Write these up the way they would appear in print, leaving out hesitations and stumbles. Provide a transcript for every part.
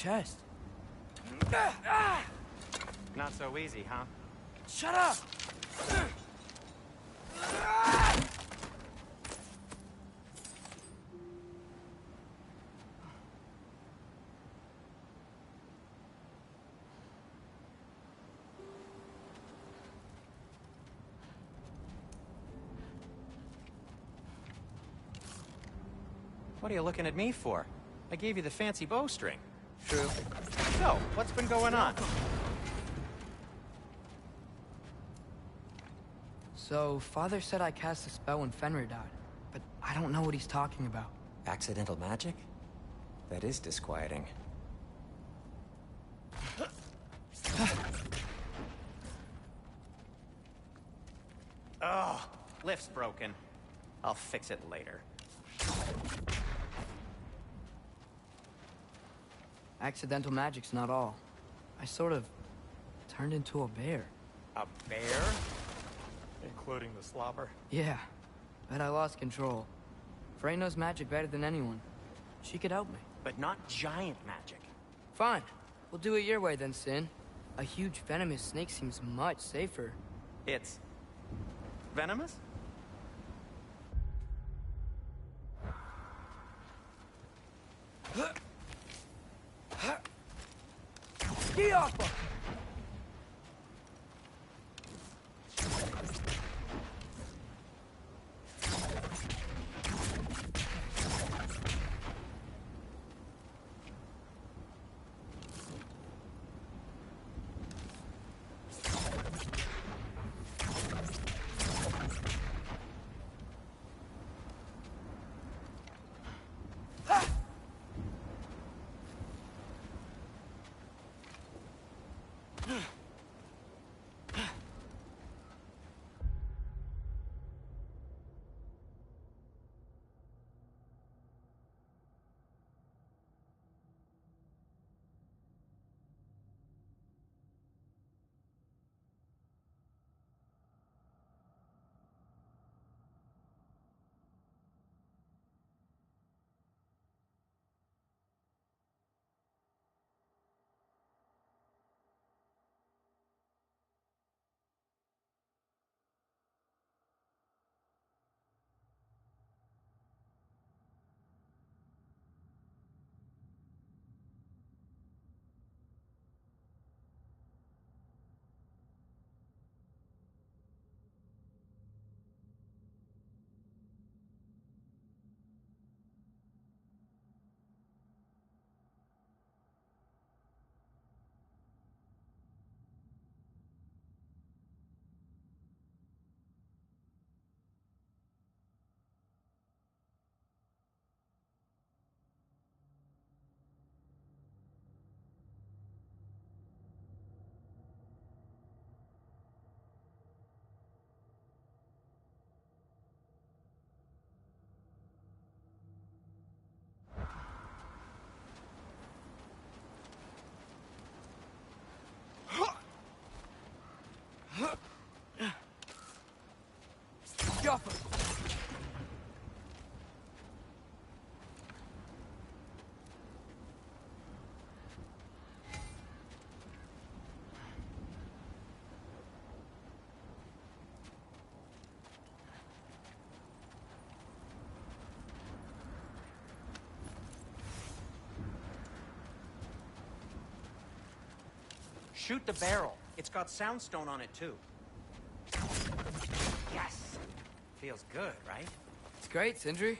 Chest. Not so easy, huh? Shut up! What are you looking at me for? I gave you the fancy bowstring. True. So, what's been going on? So, Father said I cast a spell when Fenrir died, but I don't know what he's talking about. Accidental magic? That is disquieting. Oh, lift's broken. I'll fix it later. Accidental magic's not all. I sort of turned into a bear. A bear? Including the slobber? Yeah, but I lost control. Frey knows magic better than anyone. She could help me. But not giant magic. Fine. We'll do it your way then, Sin. A huge venomous snake seems much safer. It's... venomous? Ski off! Shoot the barrel. It's got soundstone on it, too. Yes! Feels good, right? It's great, Sindri.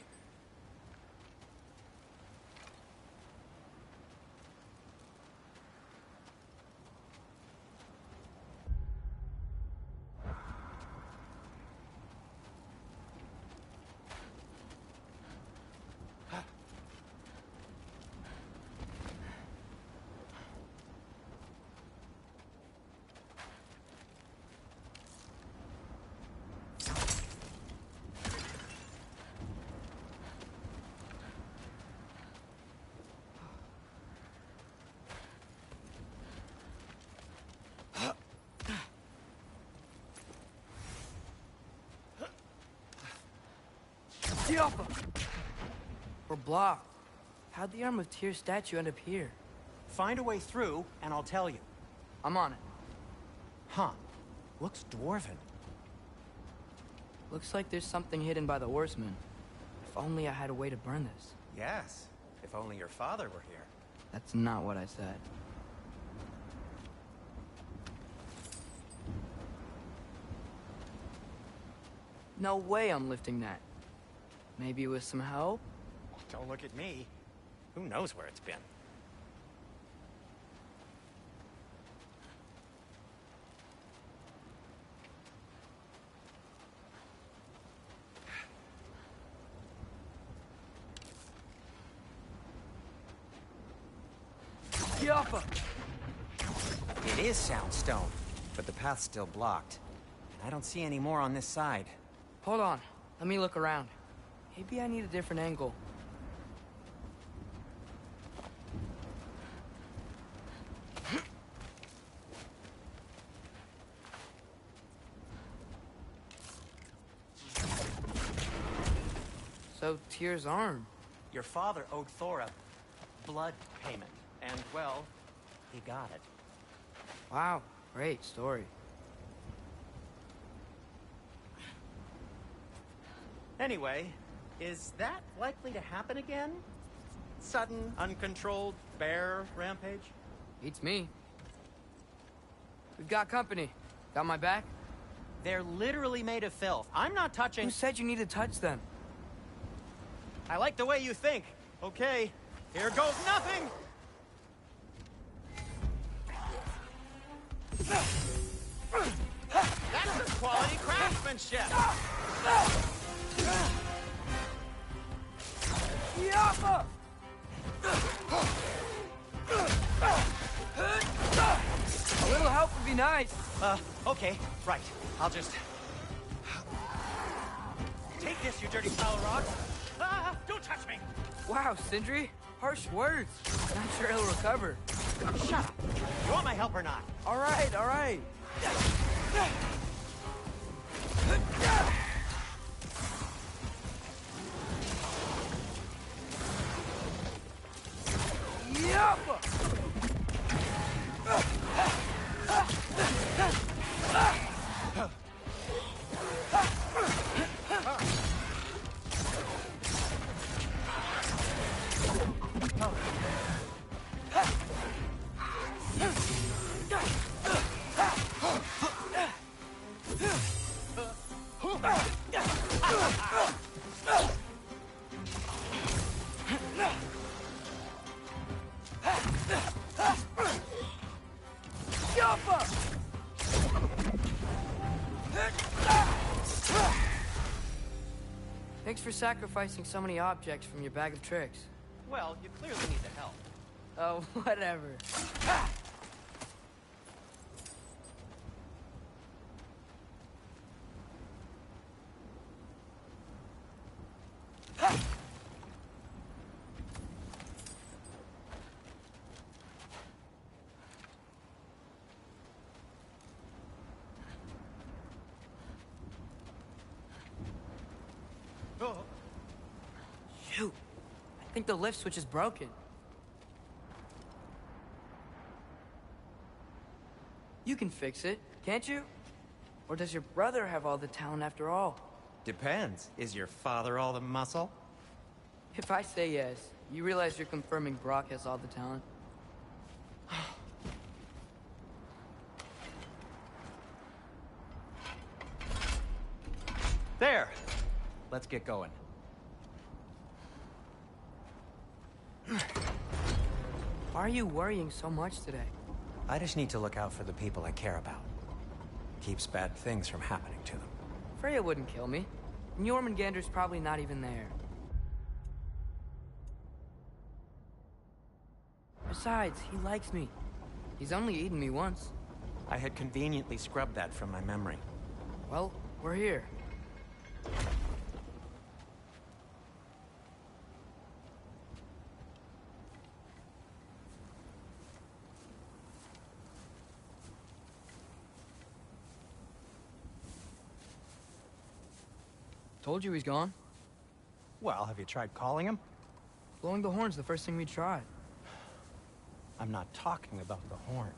Yappa! We're blocked. How'd the Arm of Tyr statue end up here? Find a way through, and I'll tell you. I'm on it. Huh. Looks dwarven. Looks like there's something hidden by the horsemen. If only I had a way to burn this. Yes. If only your father were here. That's not what I said. No way I'm lifting that. Maybe with some help? Don't look at me. Who knows where it's been? Yappa! It is soundstone, but the path's still blocked. I don't see any more on this side. Hold on. Let me look around. Maybe I need a different angle. So, Tyr's arm. Your father owed Thor a blood payment, and, well, he got it. Wow, great story. Anyway, is that likely to happen again? Sudden, uncontrolled bear rampage? Beats me. We've got company. Got my back? They're literally made of filth. I'm not touching... Who said you need to touch them? I like the way you think. Okay, here goes nothing! That's some quality craftsmanship! Yappa! A little help would be nice. Okay, right. I'll just... Take this, you dirty pile of rocks! Ah, don't touch me! Wow, Sindri. Harsh words. Not sure he'll recover. Shut up! You want my help or not? All right, all right. Yappa! Thanks for sacrificing so many objects from your bag of tricks. Well, you clearly need the help. Oh, whatever. Oh. Shoot. I think the lift switch is broken. You can fix it, can't you? Or does your brother have all the talent after all? Depends. Is your father all the muscle? If I say yes, you realize you're confirming Brock has all the talent? There! Let's get going. Why are you worrying so much today? I just need to look out for the people I care about. Keeps bad things from happening to them. Freya wouldn't kill me. And Jormungandr's probably not even there. Besides, he likes me. He's only eaten me once. I had conveniently scrubbed that from my memory. Well, we're here. Told you he's gone. Well, have you tried calling him? Blowing the horn's the first thing we tried. I'm not talking about the horn.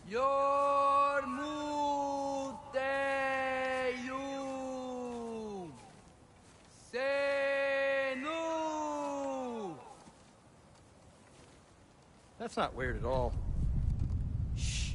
Yormuteum Senu. That's not weird at all. Shh.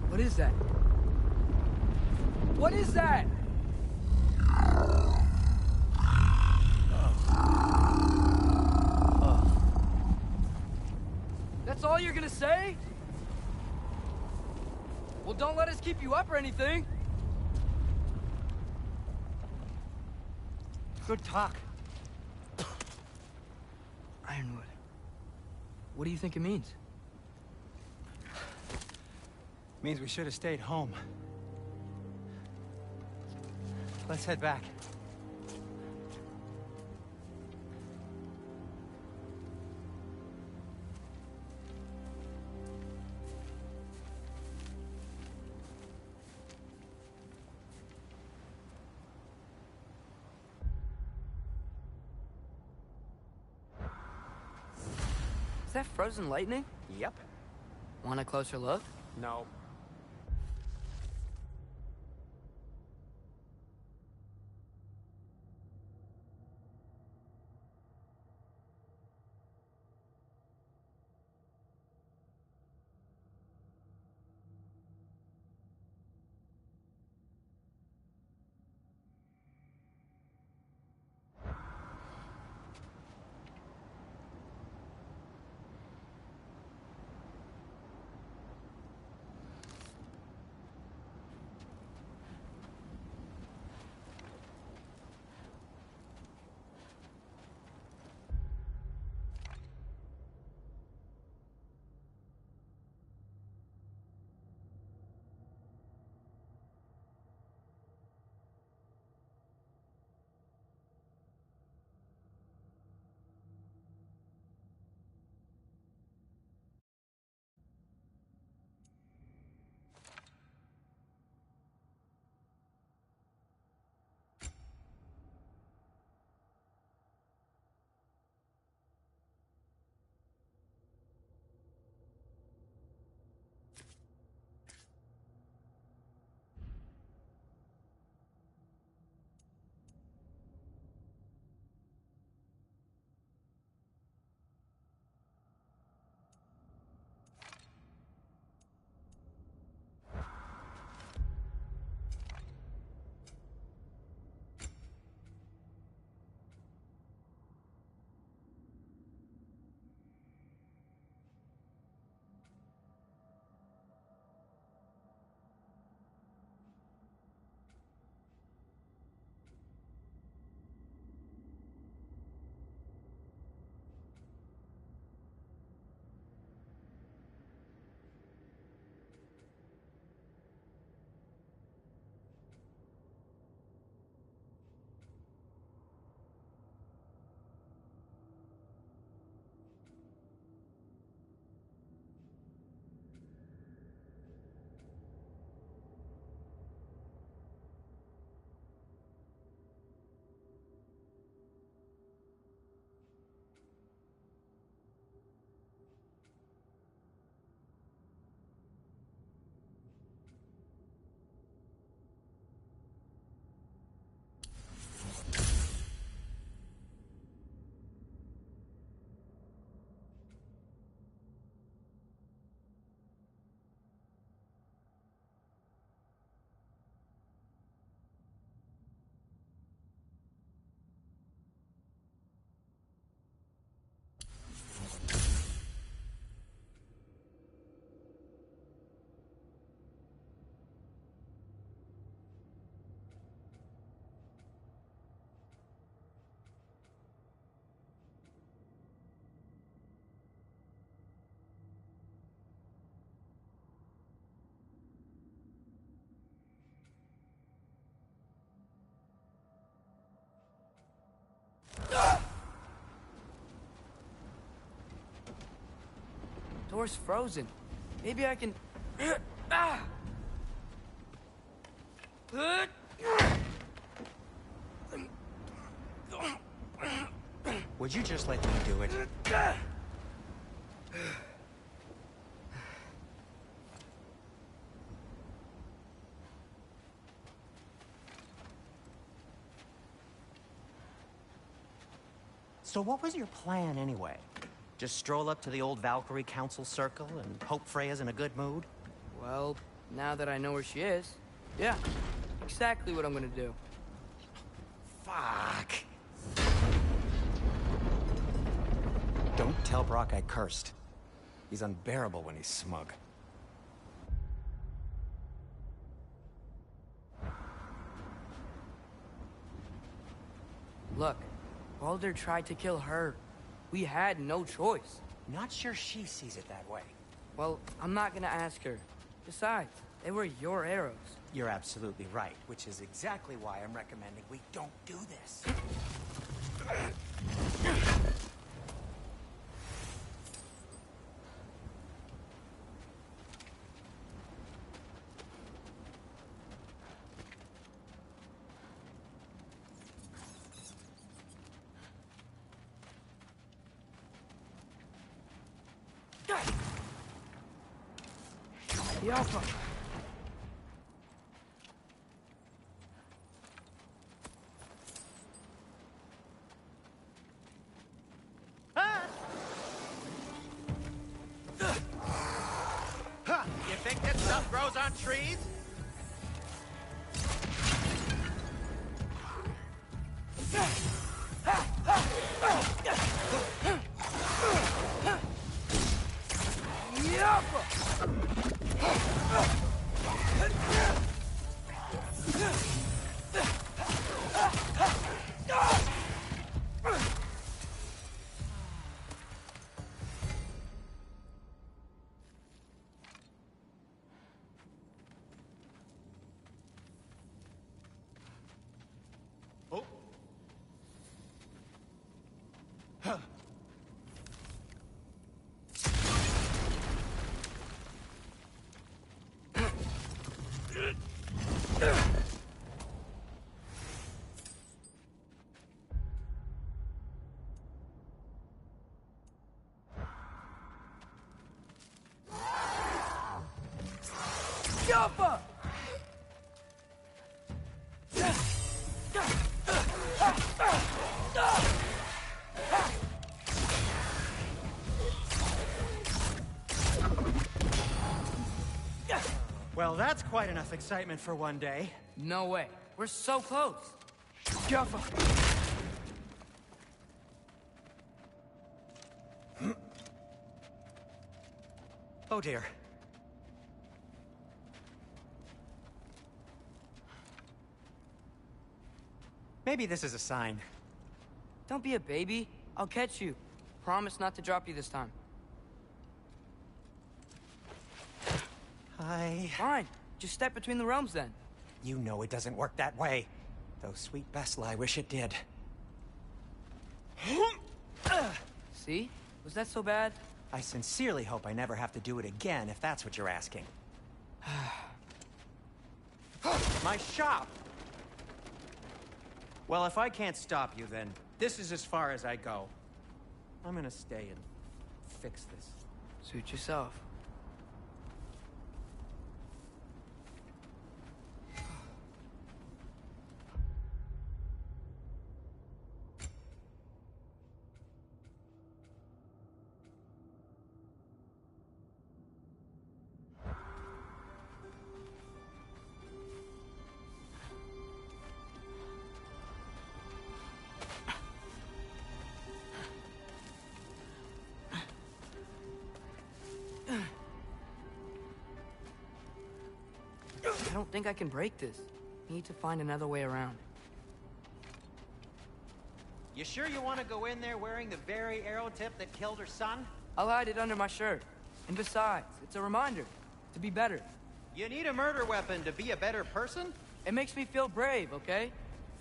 What is that? What is that? That's all you're gonna say? Well, don't let us keep you up or anything. Good talk. Ironwood. What do you think it means? Means we should have stayed home. Let's head back. Is that frozen lightning? Yep. Want a closer look? No. Door's frozen. Maybe I can... Ah! Would you just let me do it? So what was your plan anyway? Just stroll up to the old Valkyrie Council circle and hope Freya's in a good mood? Well, now that I know where she is, yeah, exactly what I'm gonna do. Fuck. Don't tell Brock I cursed. He's unbearable when he's smug. Look, Baldur tried to kill her. We had no choice. Not sure she sees it that way. Well, I'm not gonna ask her. Besides, they were your arrows. You're absolutely right, which is exactly why I'm recommending we don't do this. The Alpha. You think that stuff grows on trees? Alpha! Well, that's quite enough excitement for one day. No way. We're so close. Alpha! Oh dear. Maybe this is a sign. Don't be a baby. I'll catch you. Promise not to drop you this time. Fine. Just step between the realms then. You know it doesn't work that way. Though sweet Bessla, I wish it did. See? Was that so bad? I sincerely hope I never have to do it again, if that's what you're asking. My shop! Well, if I can't stop you, then this is as far as I go. I'm gonna stay and fix this. Suit yourself. I don't think I can break this. Need to find another way around. You sure you want to go in there wearing the very arrow tip that killed her son? I'll hide it under my shirt. And besides, it's a reminder to be better. You need a murder weapon to be a better person? It makes me feel brave, okay?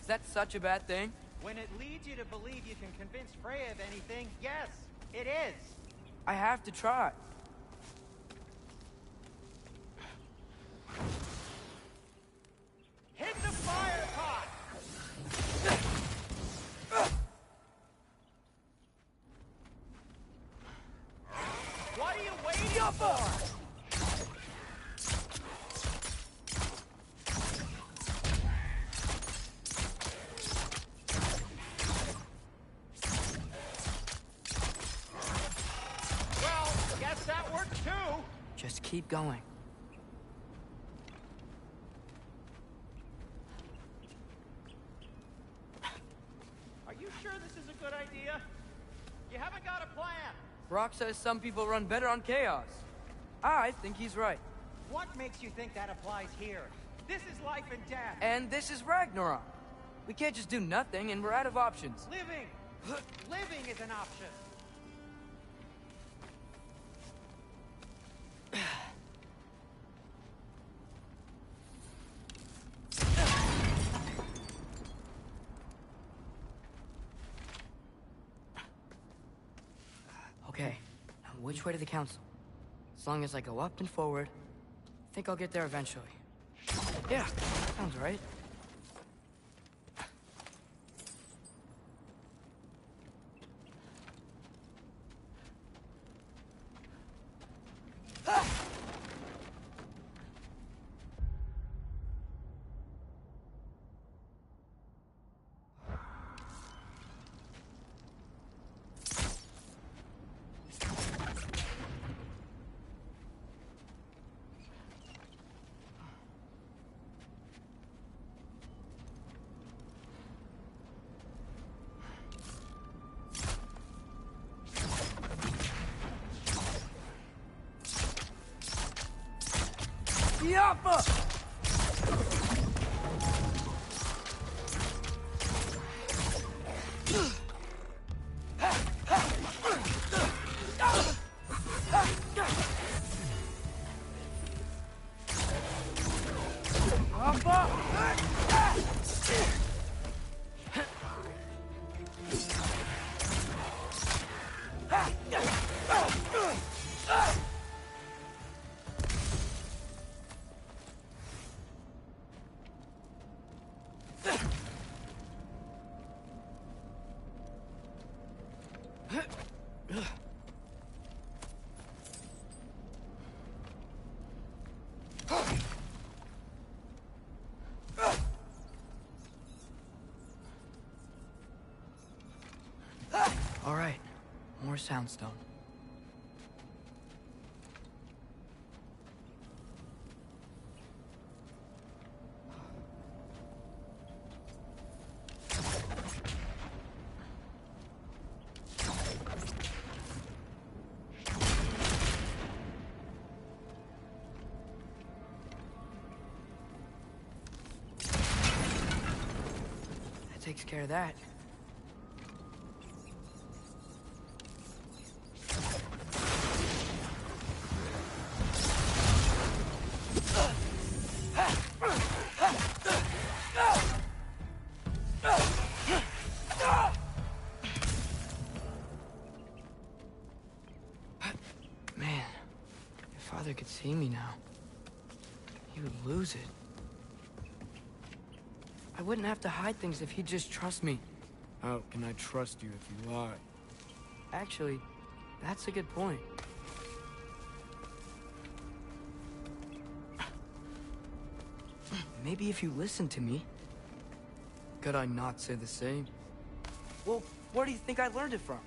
Is that such a bad thing? When it leads you to believe you can convince Freya of anything, yes, it is. I have to try. Hit the fire pot! What are you waiting for? Well, guess that worked too. Just keep going. Are you sure this is a good idea? You haven't got a plan. Brock says some people run better on chaos. I think he's right. What makes you think that applies here? This is life and death. And this is Ragnarok. We can't just do nothing, and we're out of options. Living! Living is an option. Okay, now which way to the council? As long as I go up and forward, I think I'll get there eventually. Yeah, sounds right. Yappa! All right, more soundstone. That takes care of that. Man, if Father could see me now, he would lose it. I wouldn't have to hide things if he'd just trust me. How can I trust you if you lie? Actually, that's a good point. Maybe if you listen to me. Could I not say the same? Well, where do you think I learned it from?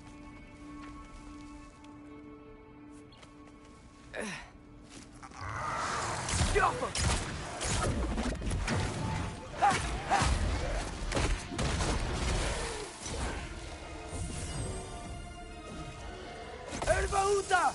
Erbaúta!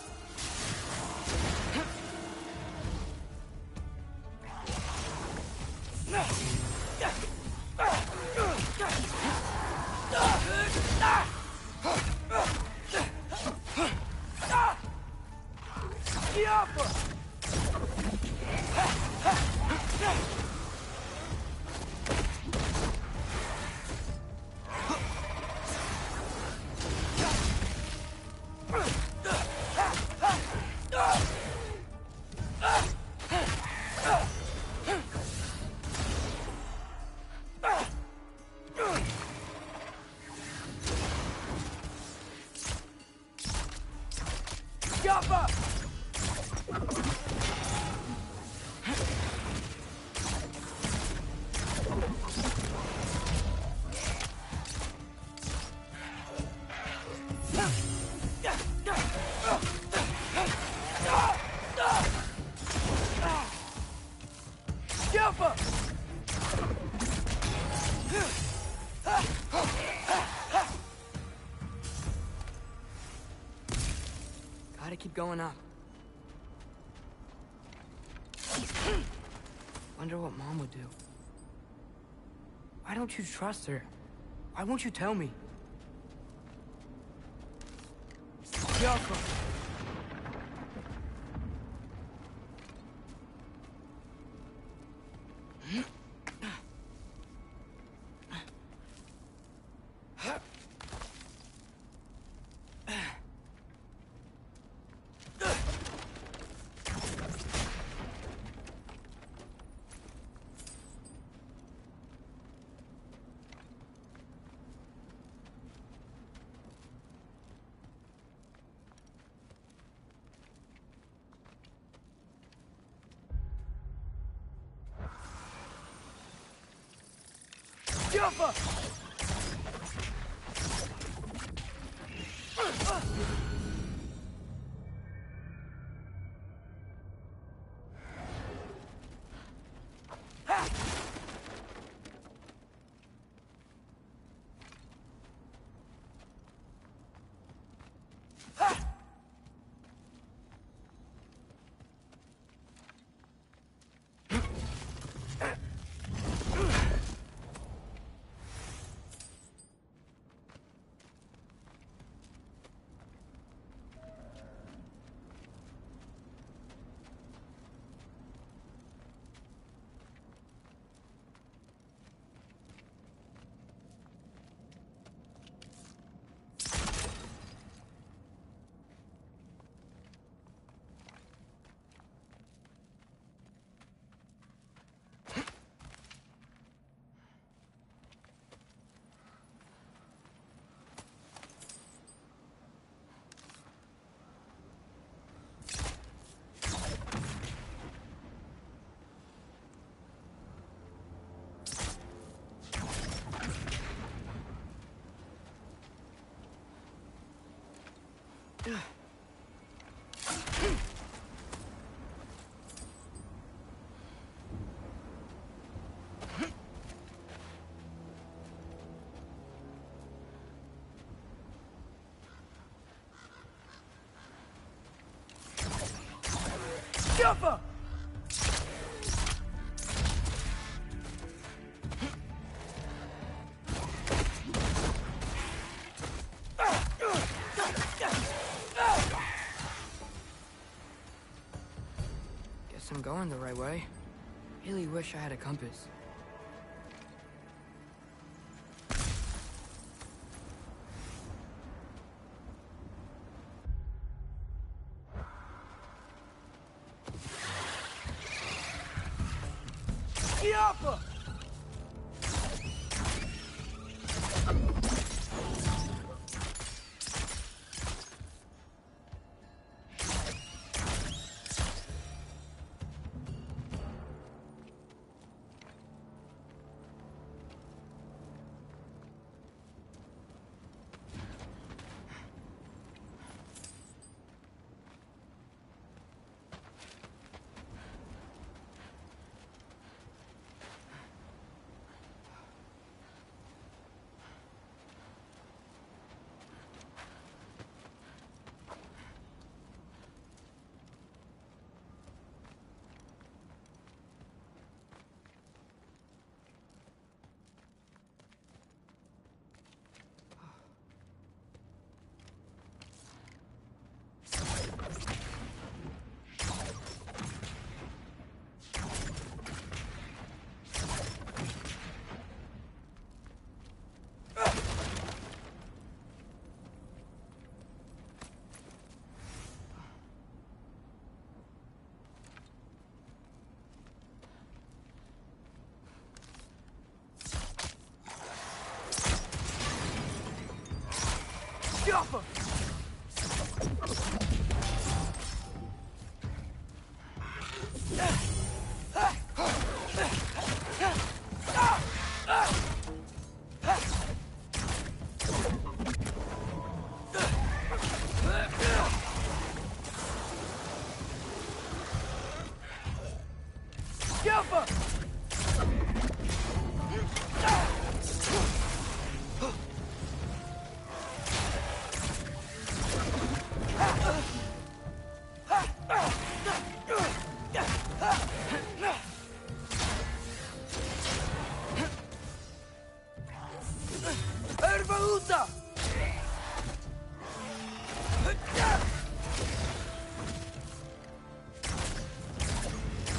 keep going up. Wonder what Mom would do. Why don't you trust her? Why won't you tell me? Yoko! Jumper! Jumper! Guess I'm going the right way. Really wish I had a compass. Yappa! Yappa! Yappa! Delta!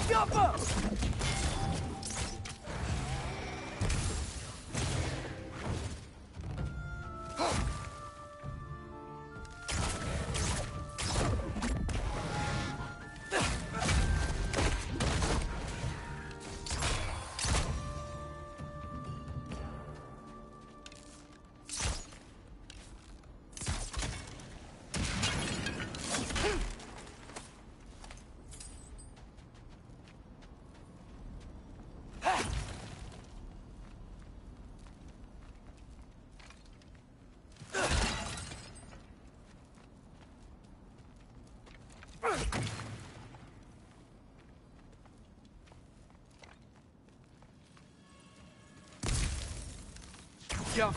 Jumper! Jump.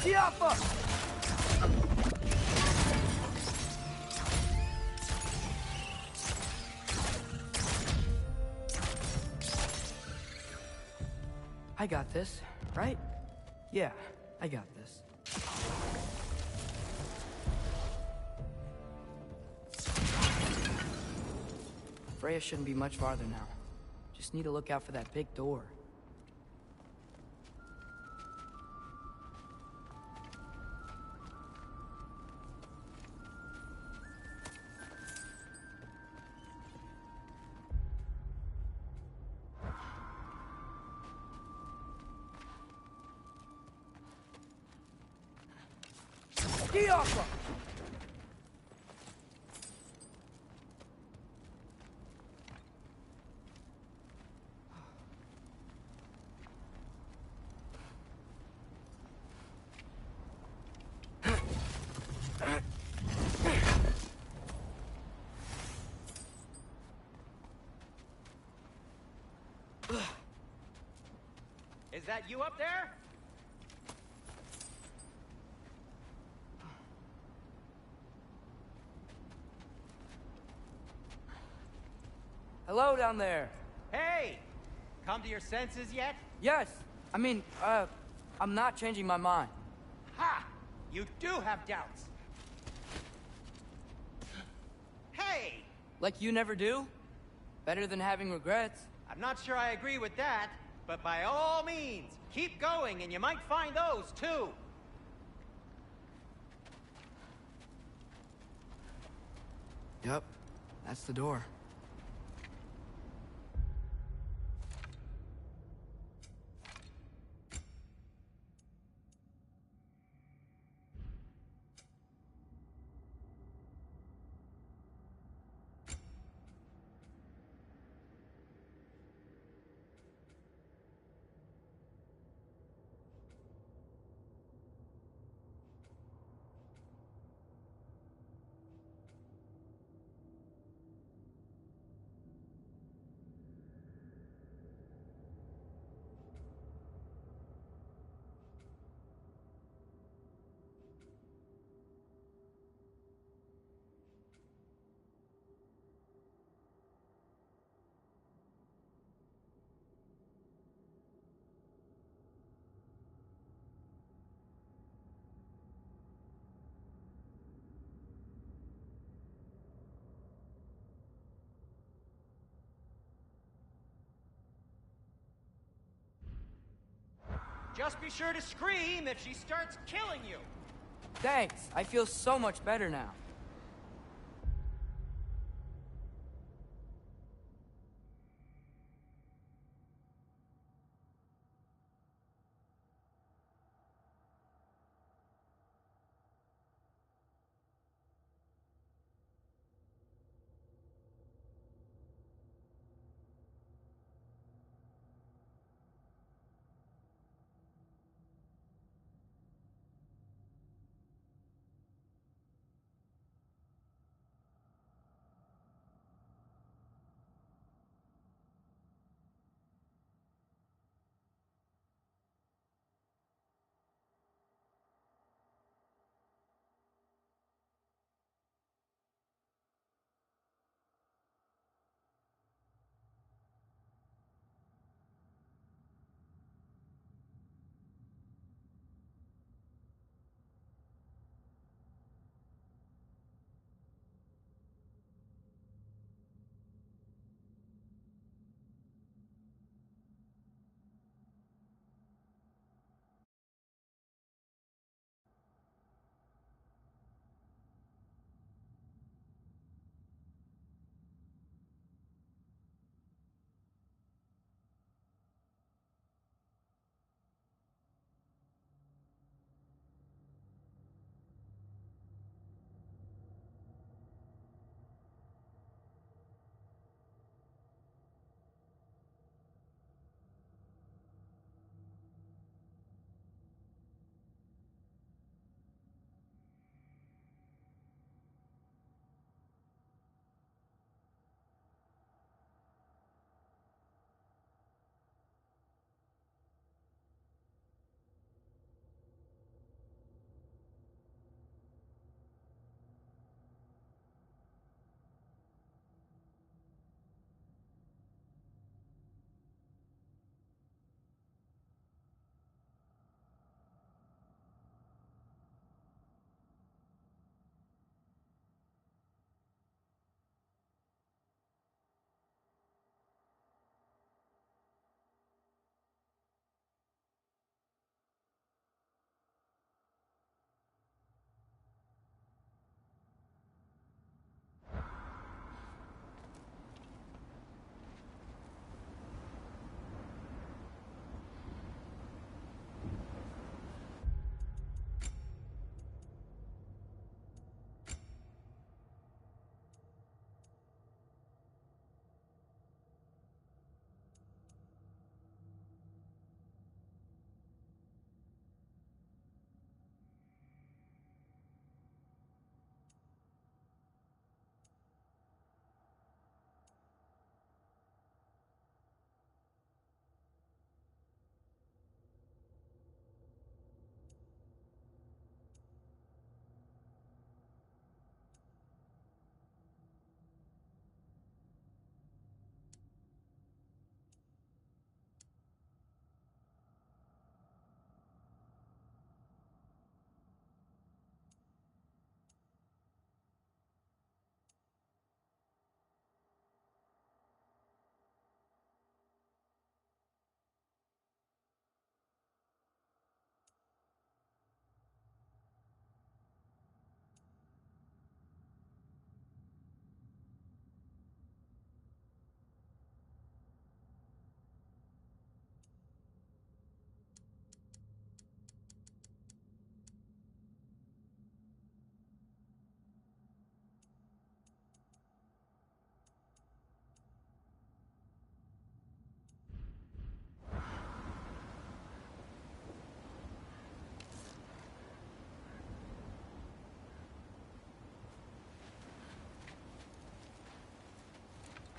Diapa! I got this, right? Yeah, I got this. Freya shouldn't be much farther now. Just need to look out for that big door. Diapa! Is that you up there? Hello down there. Hey! Come to your senses yet? Yes, I mean, I'm not changing my mind. Ha! You do have doubts. Hey! Like you never do? Better than having regrets. I'm not sure I agree with that, but by all means, keep going and you might find those too. Yep, that's the door. Just be sure to scream if she starts killing you. Thanks, I feel so much better now.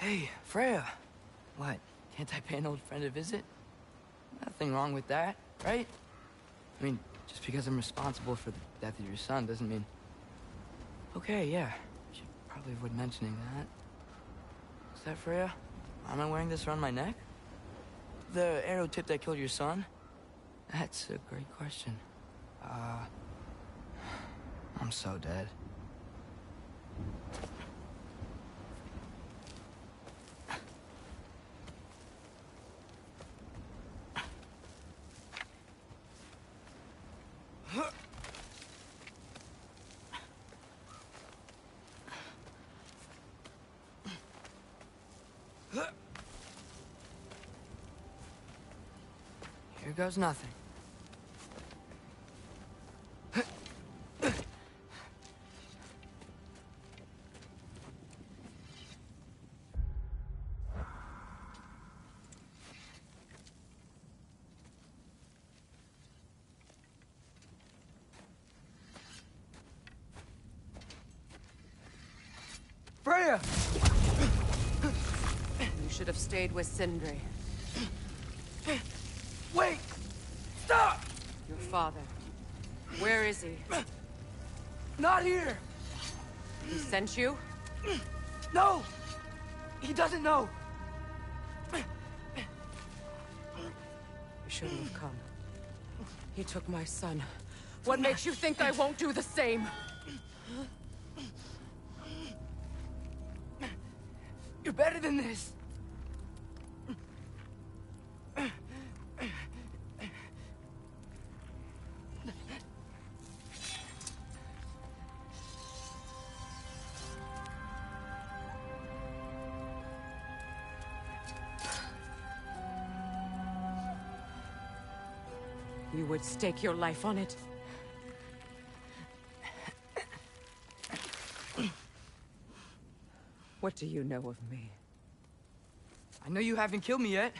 Hey, Freya. What? Can't I pay an old friend a visit? Nothing wrong with that, right? I mean, just because I'm responsible for the death of your son doesn't mean... Okay, yeah. Should probably avoid mentioning that. Is that Freya? Am I wearing this around my neck? The arrow tip that killed your son? That's a great question. I'm so dead. Here goes nothing. Freya! You should have stayed with Sindri. Wait! Stop! Your father. Where is he? Not here! He sent you? No! He doesn't know! You shouldn't have come. He took my son. What makes you think I won't do the same? You're better than this! You would stake your life on it? What do you know of me? I know you haven't killed me yet.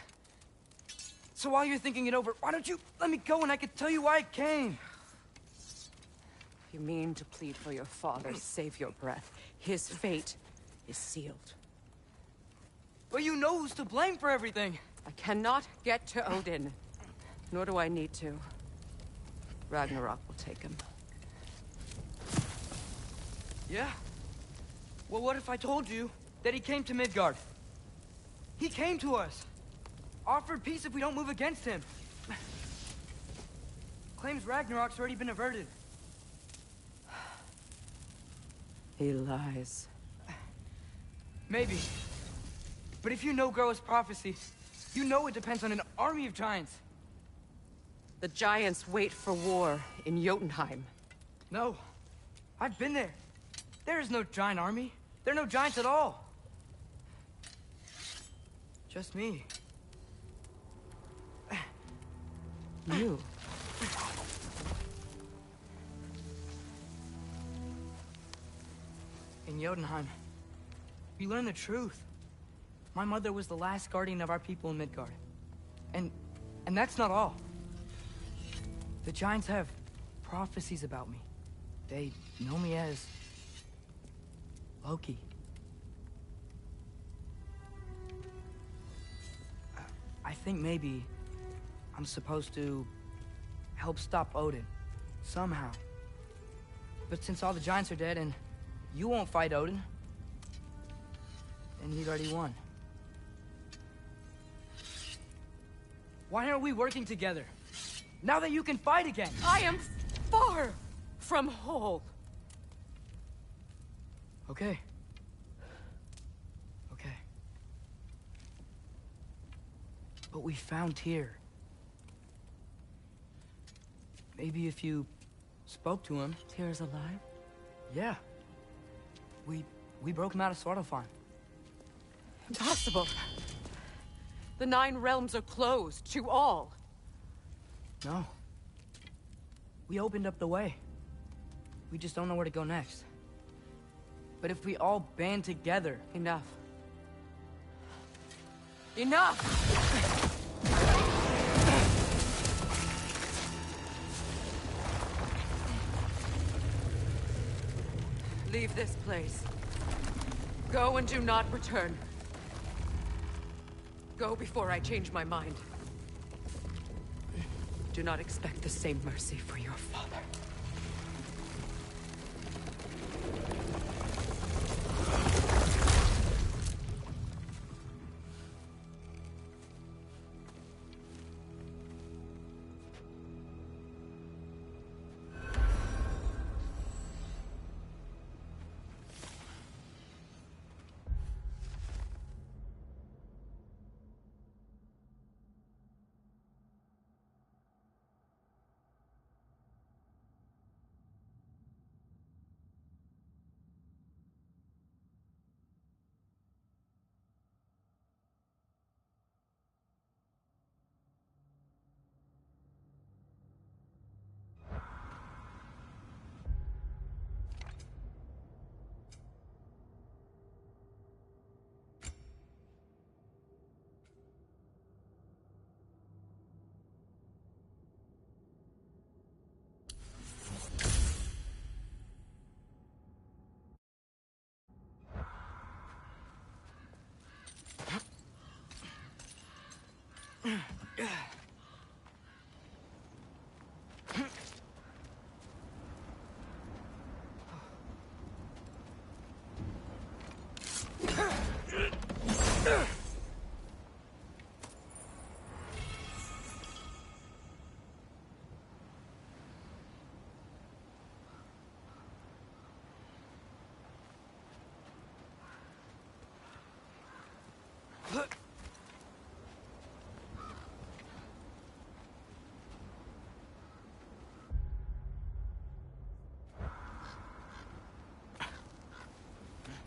So while you're thinking it over, why don't you let me go and I can tell you why I came? You mean to plead for your father, save your breath. His fate is sealed. But you know who's to blame for everything. I cannot get to Odin. Nor do I need to. Ragnarok will take him. Yeah? Well, what if I told you that he came to Midgard? He came to us. Offered peace if we don't move against him. Claims Ragnarok's already been averted. He lies. Maybe. But if you know Groa's prophecy, you know it depends on an army of giants. The giants wait for war in Jotunheim. No. I've been there. There is no giant army. There are no giants at all. Just me. You? In Jotunheim, we learn the truth. My mother was the last guardian of our people in Midgard. And that's not all. The giants have prophecies about me. They know me as Loki. I think maybe I'm supposed to help stop Odin, somehow. But since all the giants are dead and you won't fight Odin, then he's already won. Why aren't we working together? Now that you can fight again! I am far from whole. Okay. Okay. But we found Tyr. Maybe if you spoke to him... Tyr's alive? Yeah. We broke him out of Svartalfheim. Impossible. The 9 realms are closed to all. No. We opened up the way. We just don't know where to go next. But if we all band together... Enough. Enough! Leave this place. Go and do not return. Go before I change my mind. Do not expect the same mercy for your father.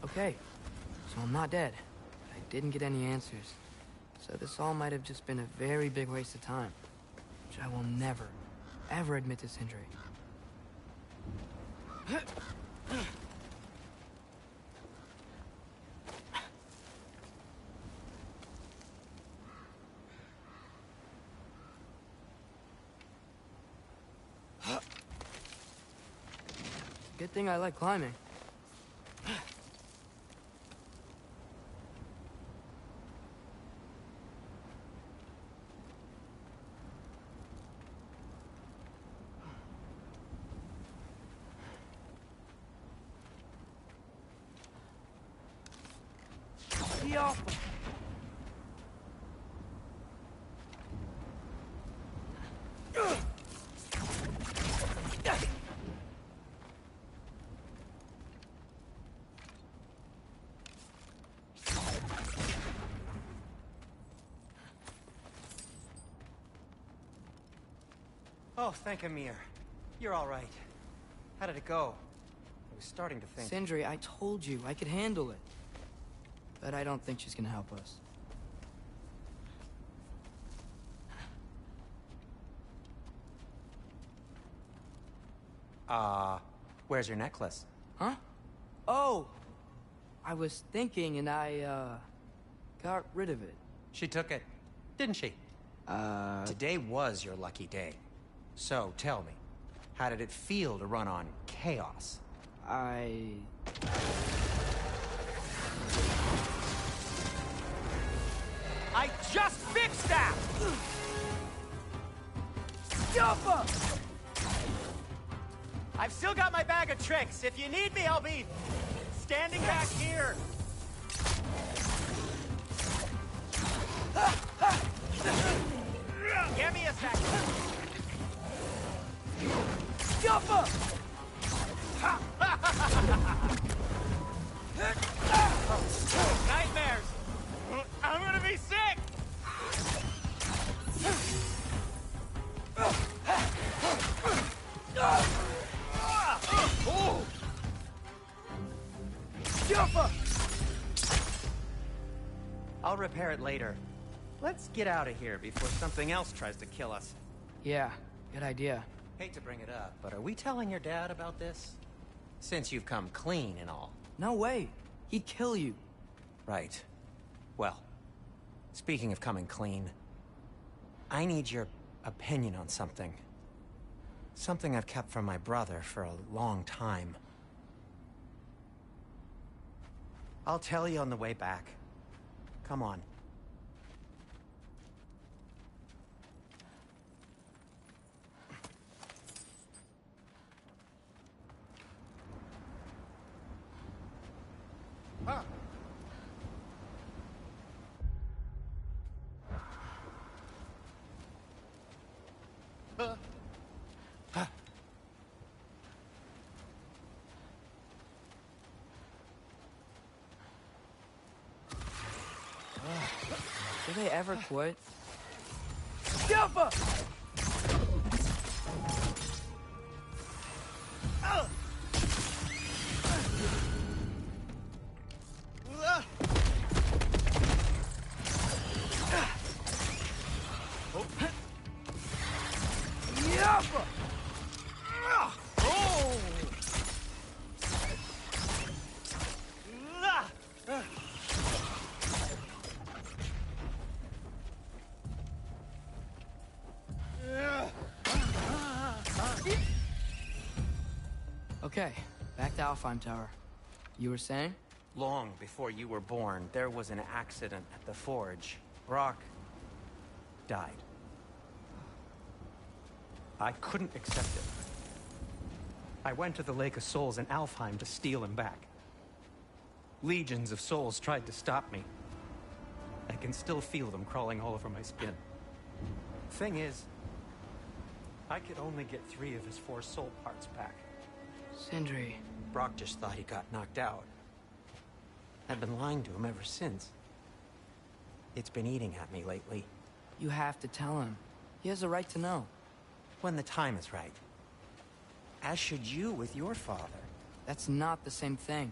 Okay, so I'm not dead. I didn't get any answers. So this all might have just been a very big waste of time. Which I will never, ever admit to Sindri. Good thing I like climbing. Be off! Oh, thank Amir. You're all right. How did it go? I was starting to think... Sindri, I told you I could handle it. But I don't think she's gonna help us. Where's your necklace? Huh? Oh! I was thinking and I, got rid of it. She took it, didn't she? Today was your lucky day. So, tell me, how did it feel to run on chaos? I just fixed that! Stop! I've still got my bag of tricks. If you need me, I'll be standing back here. Give me a second. Stop! Nightmares. I'm gonna be sick. I'll repair it later. Let's get out of here before something else tries to kill us. Yeah, good idea. Hate to bring it up, but are we telling your dad about this? Since you've come clean and all. No way. He'd kill you. Right. Well, speaking of coming clean, I need your opinion on something. Something I've kept from my brother for a long time. I'll tell you on the way back. Come on. Do they ever quit? Jumper! Okay, back to Alfheim Tower. You were saying? Long before you were born, there was an accident at the forge. Brock died. I couldn't accept it. I went to the Lake of Souls in Alfheim to steal him back. Legions of souls tried to stop me. I can still feel them crawling all over my skin. Thing is, I could only get 3 of his 4 soul parts back. Sindri. Brock just thought he got knocked out. I've been lying to him ever since. It's been eating at me lately. You have to tell him. He has a right to know. When the time is right. As should you with your father. That's not the same thing.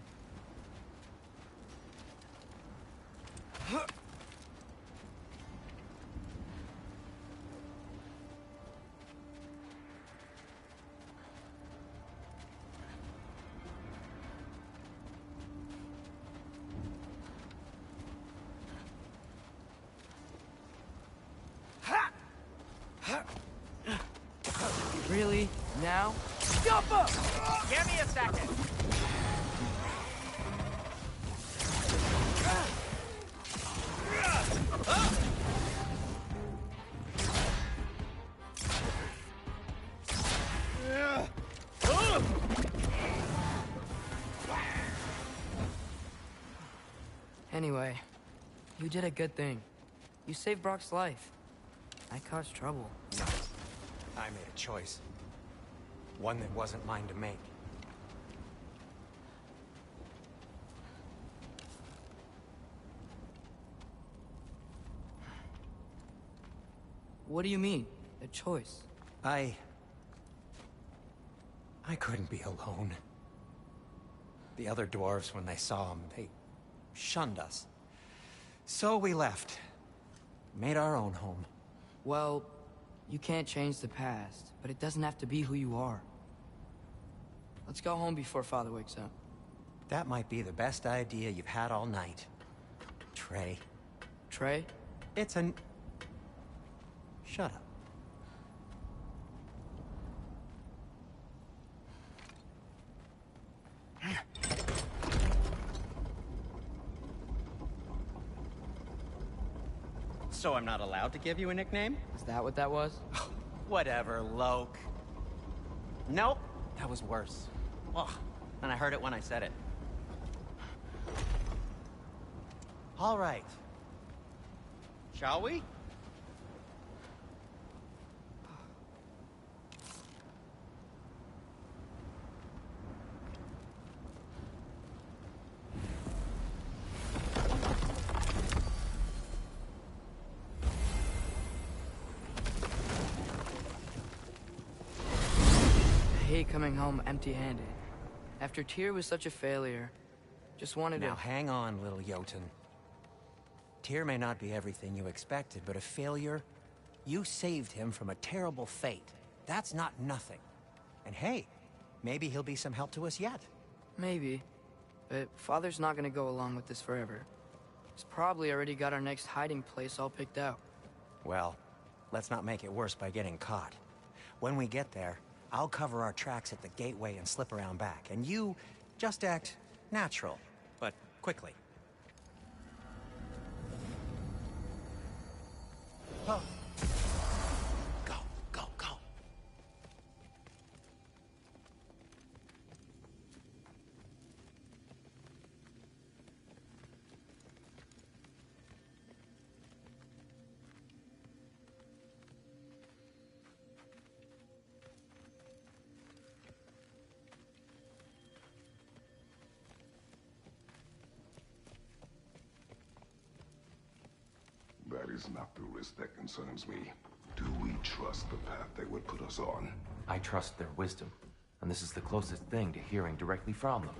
Really? Now? Jump up! Give me a second! Anyway, you did a good thing. You saved Brock's life. I caused trouble. No. I made a choice. One that wasn't mine to make. What do you mean? A choice? I couldn't be alone. The other dwarves, when they saw him, they shunned us. So we left. Made our own home. Well, you can't change the past, but it doesn't have to be who you are. Let's go home before Father wakes up. That might be the best idea you've had all night. Trey. Trey? It's an... Shut up. So I'm not allowed to give you a nickname? Is that what that was? Whatever, Loke. Nope, that was worse. Ugh, and I heard it when I said it. All right. Shall we? I hate coming home empty-handed. After Tyr was such a failure, just wanted to... Now hang on, little Jotun. Tyr may not be everything you expected, but a failure? You saved him from a terrible fate. That's not nothing. And hey, maybe he'll be some help to us yet. Maybe. But Father's not gonna go along with this forever. He's probably already got our next hiding place all picked out. Well, let's not make it worse by getting caught. When we get there, I'll cover our tracks at the gateway and slip around back. And you just act natural, but quickly. Oh. Go, go, go. is not the risk that concerns me. Do we trust the path they would put us on? I trust their wisdom, and this is the closest thing to hearing directly from them.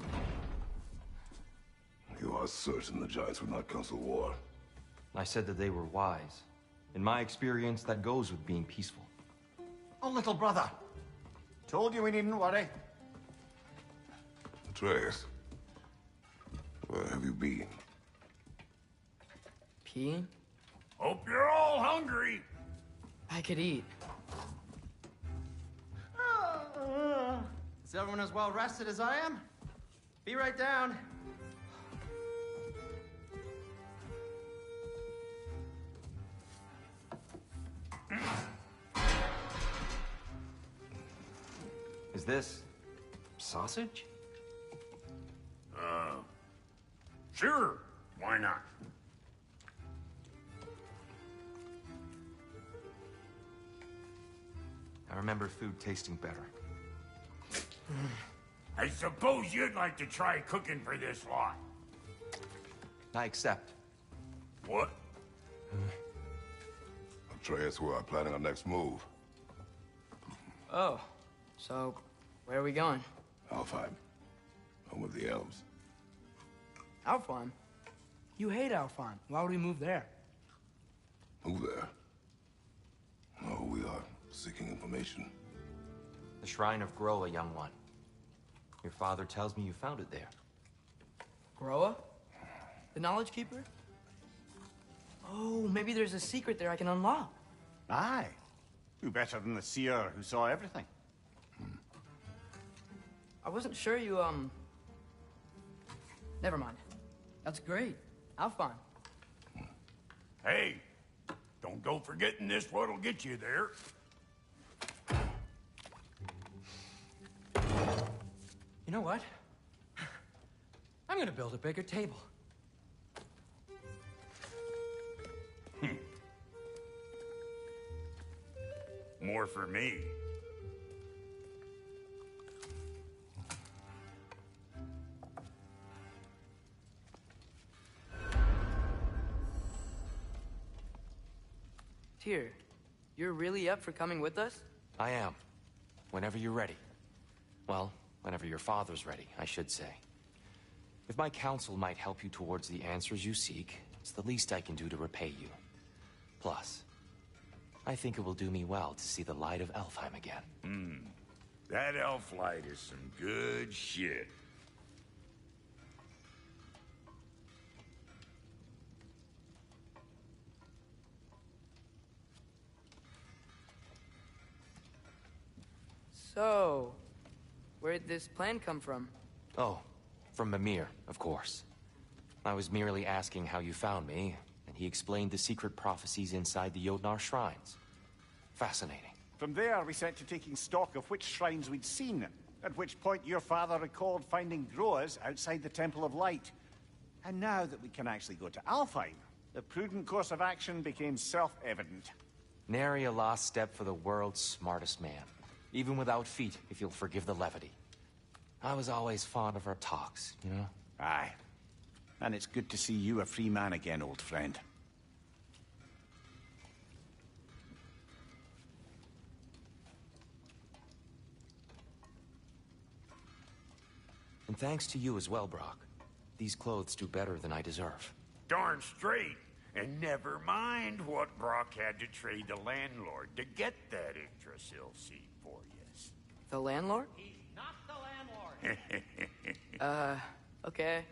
You are certain the Giants would not counsel war? I said that they were wise. In my experience, that goes with being peaceful. Oh, little brother. Told you we needn't worry. Atreus, where have you been? Peeing? Hope you're all hungry. I could eat. Is everyone as well rested as I am? Be right down. Is this sausage? Sure. Why not? I remember food tasting better. I suppose you'd like to try cooking for this lot. I accept. What? Atreus, we are planning our next move. Oh, so where are we going? Alfheim, home of the elves. Alfheim? You hate Alfheim. Why would we move there? Move there? No, we are seeking information. The Shrine of Groa, young one. Your father tells me you found it there. Groa? The Knowledge Keeper? Oh, maybe there's a secret there I can unlock. Aye. Who better than the seer who saw everything? I wasn't sure you, Never mind. That's great. Alfheim. Hey, don't go forgetting this what'll get you there. You know what? I'm gonna build a bigger table. More for me. Tyr, you're really up for coming with us? I am. Whenever you're ready. Well, whenever your father's ready, I should say. If my counsel might help you towards the answers you seek, it's the least I can do to repay you. Plus, I think it will do me well to see the light of Alfheim again. That elf light is some good shit. So, where'd this plan come from? Oh, from Mimir, of course. I was merely asking how you found me, and he explained the secret prophecies inside the Jotnar shrines. Fascinating. From there, we set to taking stock of which shrines we'd seen, at which point your father recalled finding Groas outside the Temple of Light. And now that we can actually go to Alfheim, the prudent course of action became self-evident. Nary a lost step for the world's smartest man. Even without feet, if you'll forgive the levity. I was always fond of our talks, you know? Aye. And it's good to see you a free man again, old friend. And thanks to you as well, Brock. These clothes do better than I deserve. Darn straight. And never mind what Brock had to trade the landlord to get that Yggdrasil seed for you. The landlord? He's not the landlord. Okay.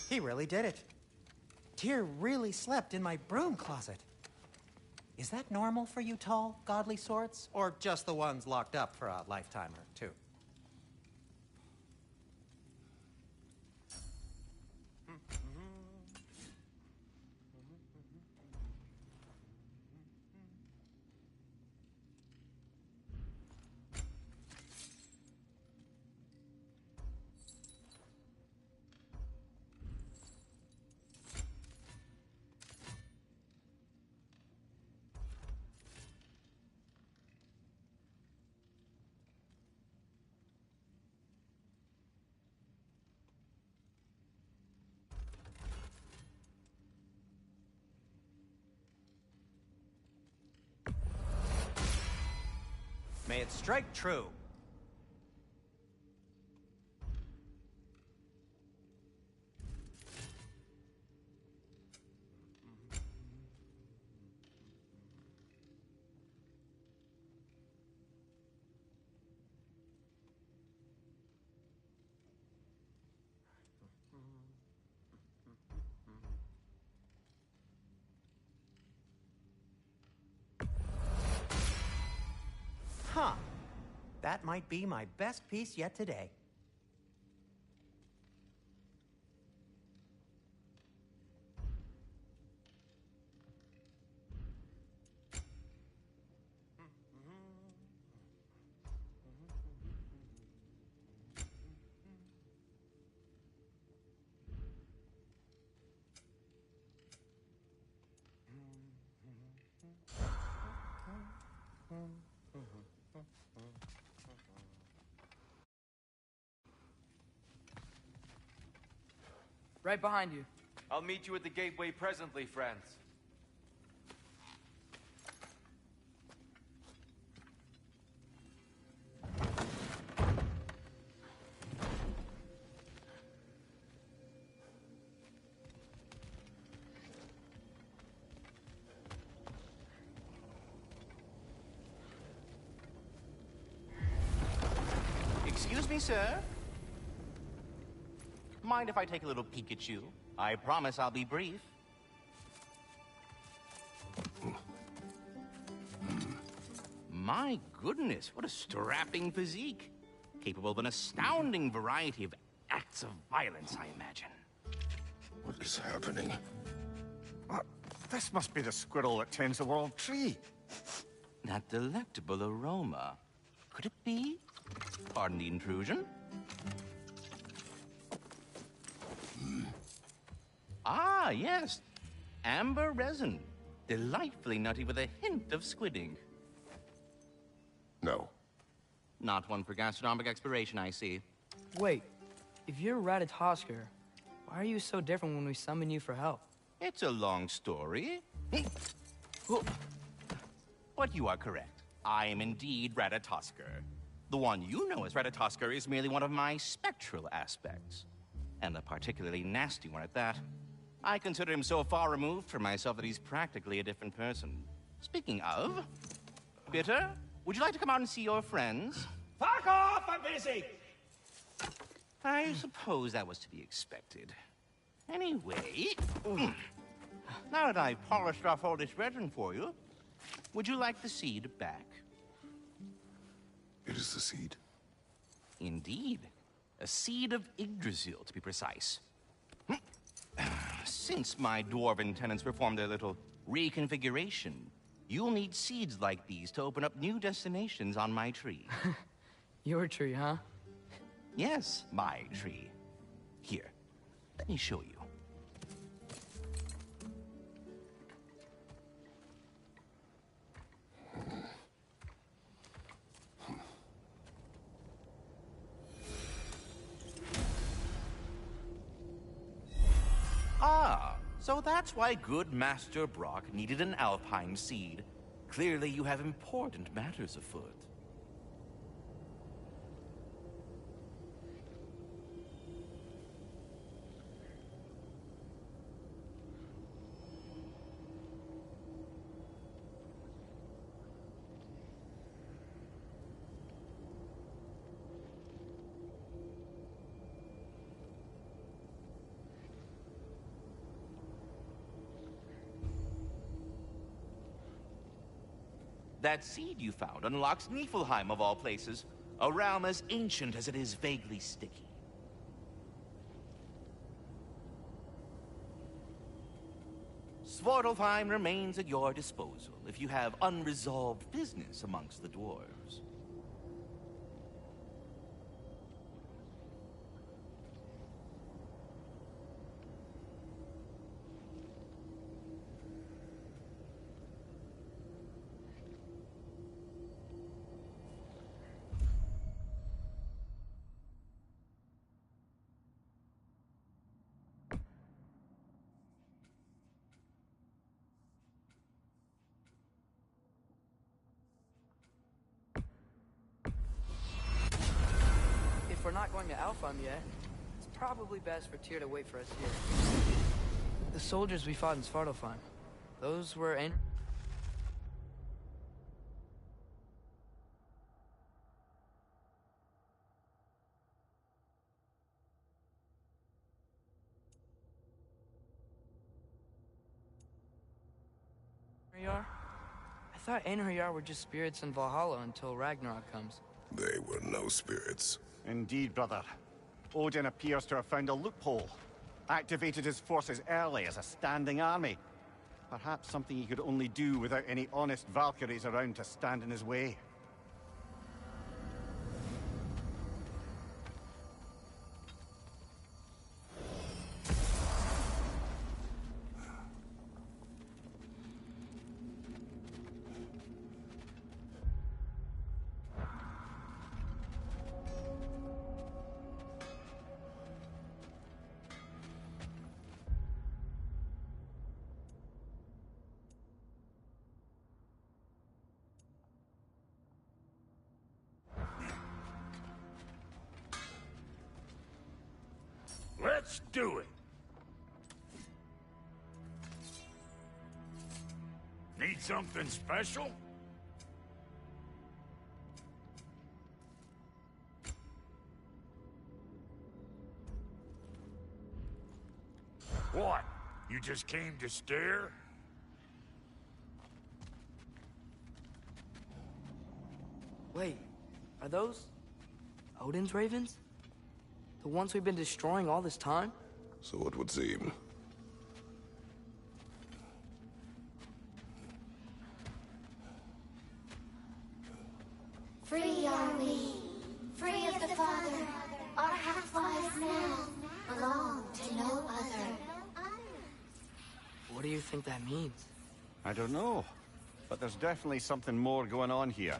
He really did it. Tyr really slept in my broom closet. Is that normal for you tall, godly sorts? Or just the ones locked up for a lifetime or two? May it strike true. Huh. That might be my best piece yet today. Right behind you. I'll meet you at the gateway presently, friends. Excuse me, sir? Mind if I take a little peek at you? I promise I'll be brief. My goodness, what a strapping physique. Capable of an astounding variety of acts of violence, I imagine. What is happening? This must be the squirrel that tends the world tree. That delectable aroma. Could it be? Pardon the intrusion. Ah, yes. Amber resin. Delightfully nutty with a hint of squidding. No. Not one for gastronomic exploration, I see. Wait, if you're Ratatosker, why are you so different when we summon you for help? It's a long story. But you are correct. I am indeed Ratatosker. The one you know as Ratatosker is merely one of my spectral aspects. And a particularly nasty one at that. I consider him so far removed from myself that he's practically a different person. Speaking of, Bitter, would you like to come out and see your friends? Fuck off! I'm busy! I suppose that was to be expected. Anyway, now that I've polished off all this resin for you, would you like the seed back? It is the seed. Indeed. A seed of Yggdrasil, to be precise. Since my dwarven tenants performed their little reconfiguration, you'll need seeds like these to open up new destinations on my tree. Your tree, huh? Yes, my tree. Here, let me show you. Ah, so that's why good Master Brock needed an alpine seed. Clearly you have important matters afoot. That seed you found unlocks Niflheim of all places, a realm as ancient as it is vaguely sticky. Svartalfheim remains at your disposal if you have unresolved business amongst the dwarves. If we're not going to Alfheim yet, it's probably best for Tyr to wait for us here. The soldiers we fought in Svartalfheim, those were Einherjar? I thought Einherjar were just spirits in Valhalla until Ragnarok comes. They were no spirits. Indeed, brother. Odin appears to have found a loophole. Activated his forces early as a standing army. Perhaps something he could only do without any honest Valkyries around to stand in his way. Let's do it. Need something special? What? You just came to stare? Wait, are those Odin's ravens? The ones we've been destroying all this time? So it would seem. Free are we, free of the Father. Our half-lives now belong to no other. What do you think that means? I don't know, but there's definitely something more going on here.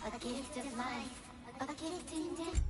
A gift of life, a gift in death.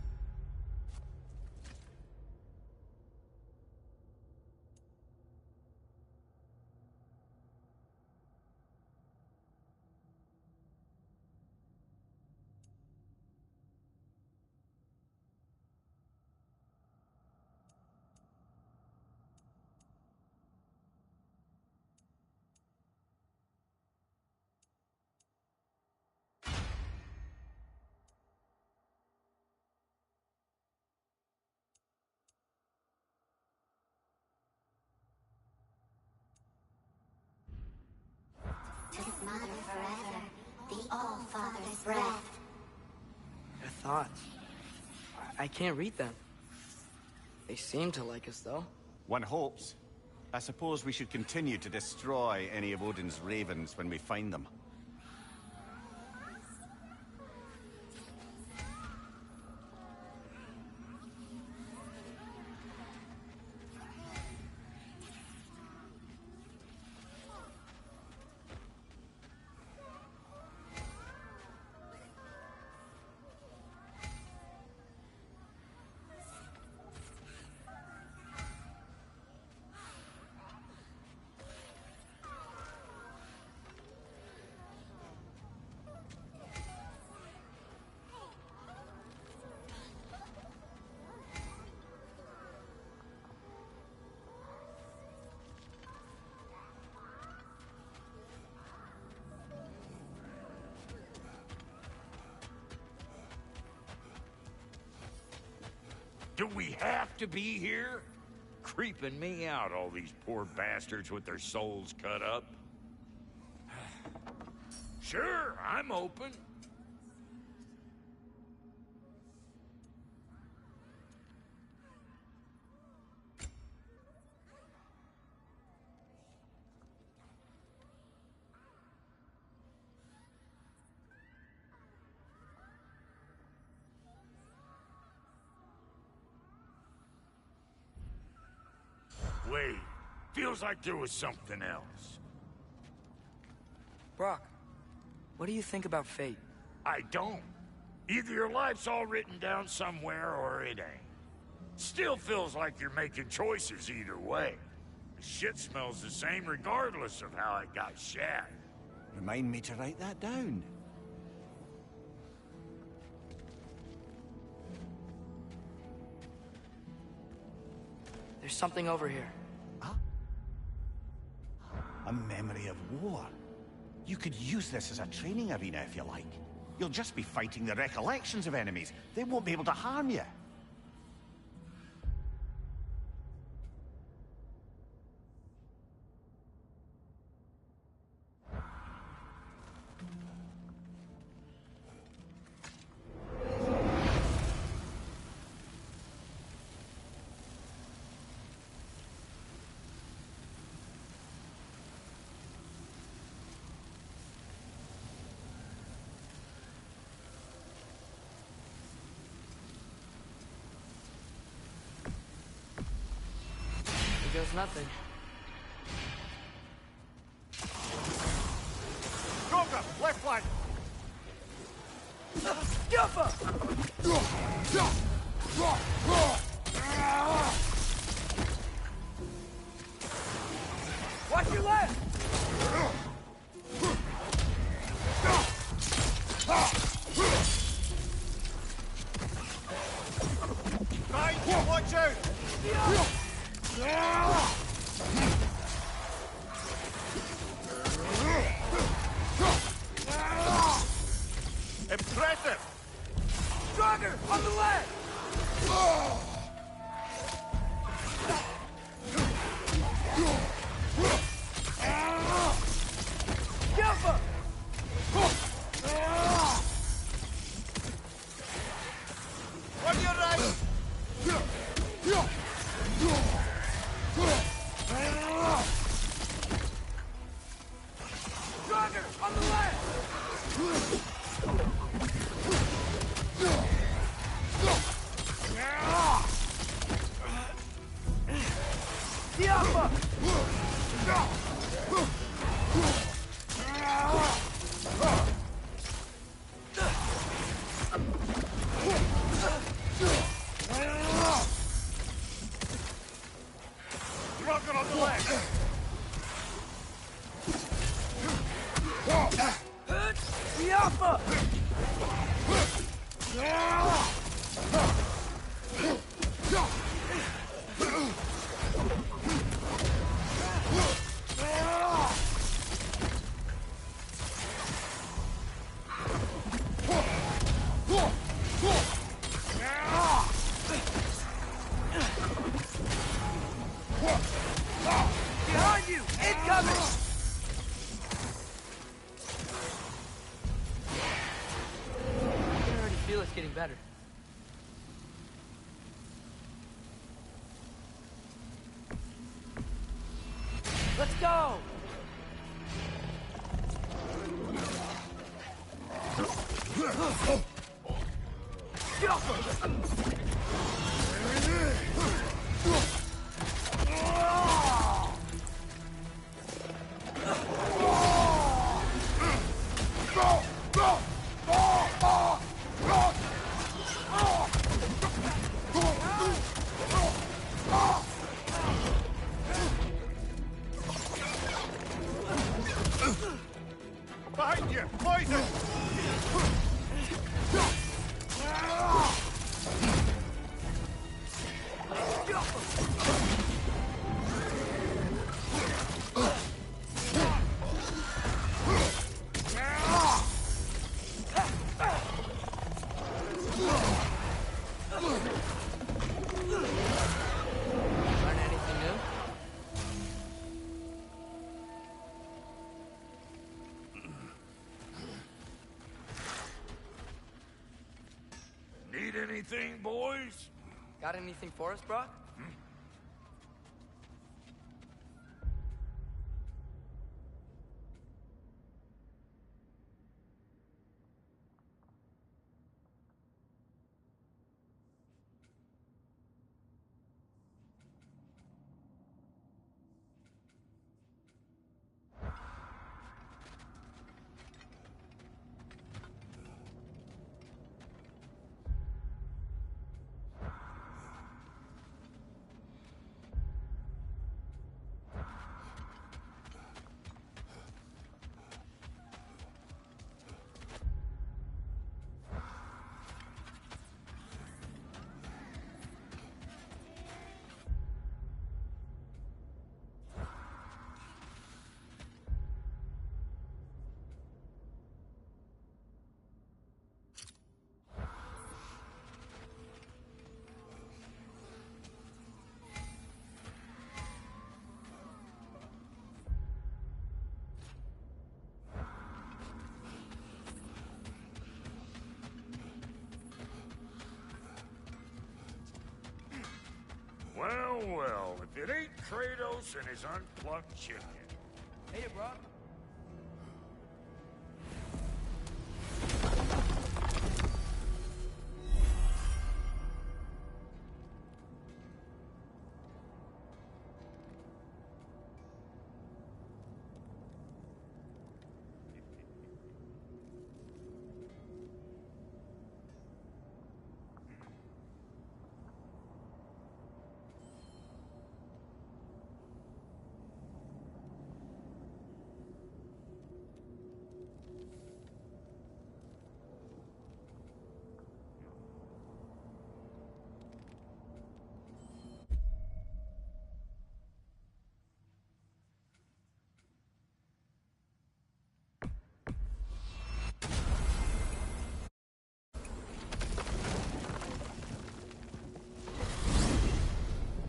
To his mother forever, the All-Father's breath. Their thoughts. I can't read them. They seem to like us, though. One hopes. I suppose we should continue to destroy any of Odin's ravens when we find them. Do we have to be here? Creeping me out, all these poor bastards with their souls cut up. Sure, I'm open. Wait, feels like there was something else. Brock, what do you think about fate? I don't. Either your life's all written down somewhere or it ain't. Still feels like you're making choices either way. The shit smells the same regardless of how it got shat. Remind me to write that down. There's something over here. Huh? A memory of war. You could use this as a training arena if you like. You'll just be fighting the recollections of enemies. They won't be able to harm you. Here goes nothing. Goga, left flank! Watch your left! Right, watch out! Impressive! Stronger! On the left! Jumper! On your right! Stronger! On the left! Diablo! Rocket on the left! Diablo! Behind you! Incoming! I can already feel it's getting better. Let's go! anything, boys? Got anything for us, Brock? Well, well, if it ain't Kratos and his unplucked chicken. Hey, Brock.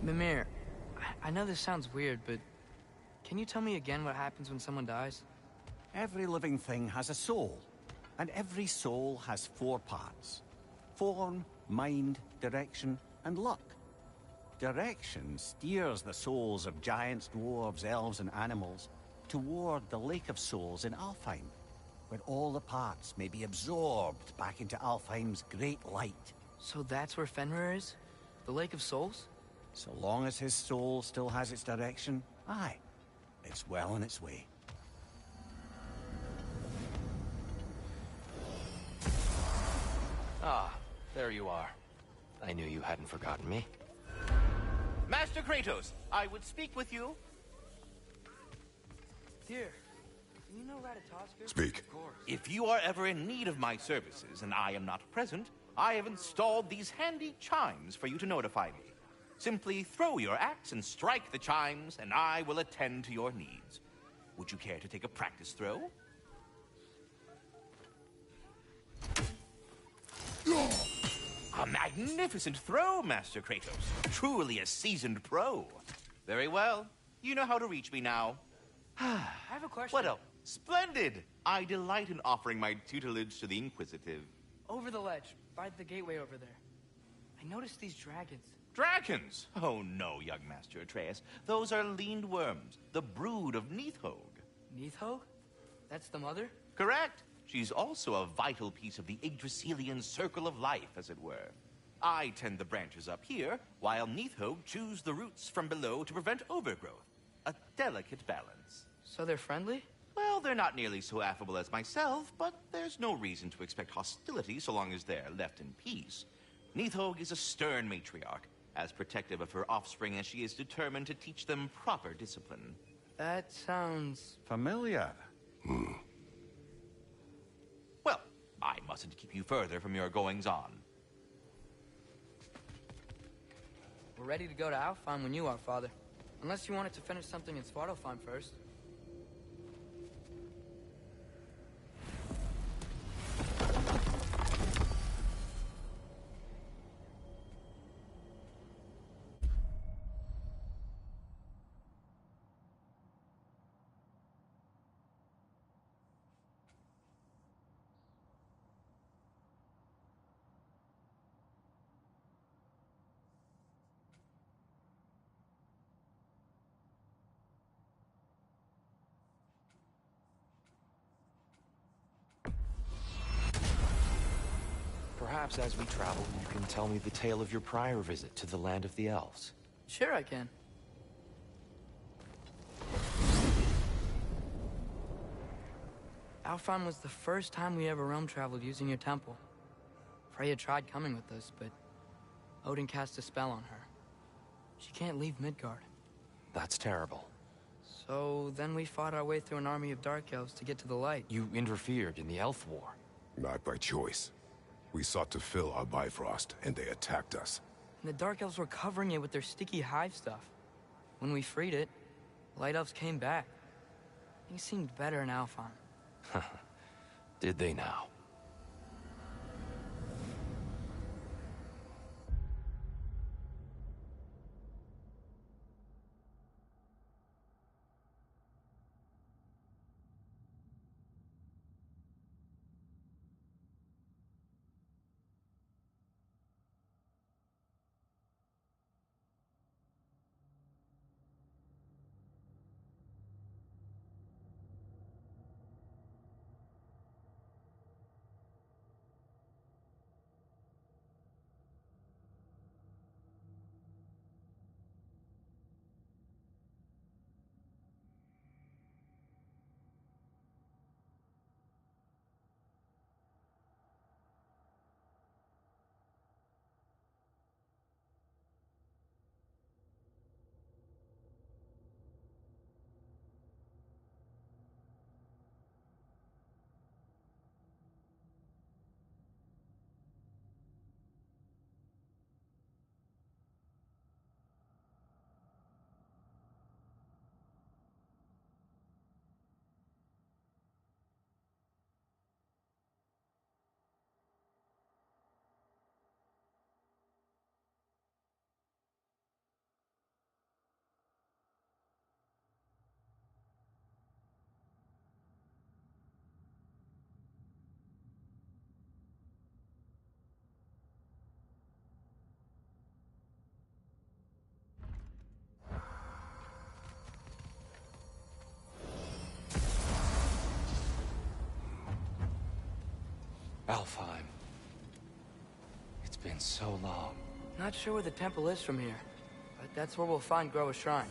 Mimir, I know this sounds weird, but can you tell me again what happens when someone dies? Every living thing has a soul, and every soul has 4 parts. Form, mind, direction, and luck. Direction steers the souls of giants, dwarves, elves, and animals toward the Lake of Souls in Alfheim, where all the parts may be absorbed back into Alfheim's great light. So that's where Fenrir is? The Lake of Souls? So long as his soul still has its direction, aye, it's well on its way. Ah, there you are. I knew you hadn't forgotten me. Master Kratos, I would speak with you. Dear, do you know Ratatoskr? Speak. If you are ever in need of my services and I am not present, I have installed these handy chimes for you to notify me. Simply throw your axe and strike the chimes, and I will attend to your needs. Would you care to take a practice throw? A magnificent throw, Master Kratos. Truly a seasoned pro. Very well. You know how to reach me now. I have a question. What else? Splendid! I delight in offering my tutelage to the inquisitive. Over the ledge, by the gateway over there. I noticed these dragons. Dragons? Oh no, young Master Atreus. Those are leaned worms, the brood of Nidhogg. Nidhogg? That's the mother? Correct. She's also a vital piece of the Yggdrasilian circle of life, as it were. I tend the branches up here, while Nidhogg chews the roots from below to prevent overgrowth. A delicate balance. So they're friendly? Well, they're not nearly so affable as myself, but there's no reason to expect hostility so long as they're left in peace. Nidhogg is a stern matriarch, as protective of her offspring as she is determined to teach them proper discipline. That sounds... familiar. Well, I mustn't keep you further from your goings-on. We're ready to go to Alfheim when you are, Father. Unless you wanted to finish something in Svartalfheim first. Perhaps as we travel, you can tell me the tale of your prior visit to the land of the elves. Sure I can. Alfheim was the first time we ever realm traveled using your temple. Freya tried coming with us, but Odin cast a spell on her. She can't leave Midgard. That's terrible. So then we fought our way through an army of dark elves to get to the light. You interfered in the elf war. Not by choice. We sought to fill our Bifrost, and they attacked us. And the dark elves were covering it with their sticky hive stuff. When we freed it, light elves came back. Things seemed better in Alfheim. Did they now? Alfheim. It's been so long. Not sure where the temple is from here, but that's where we'll find Groa's shrine.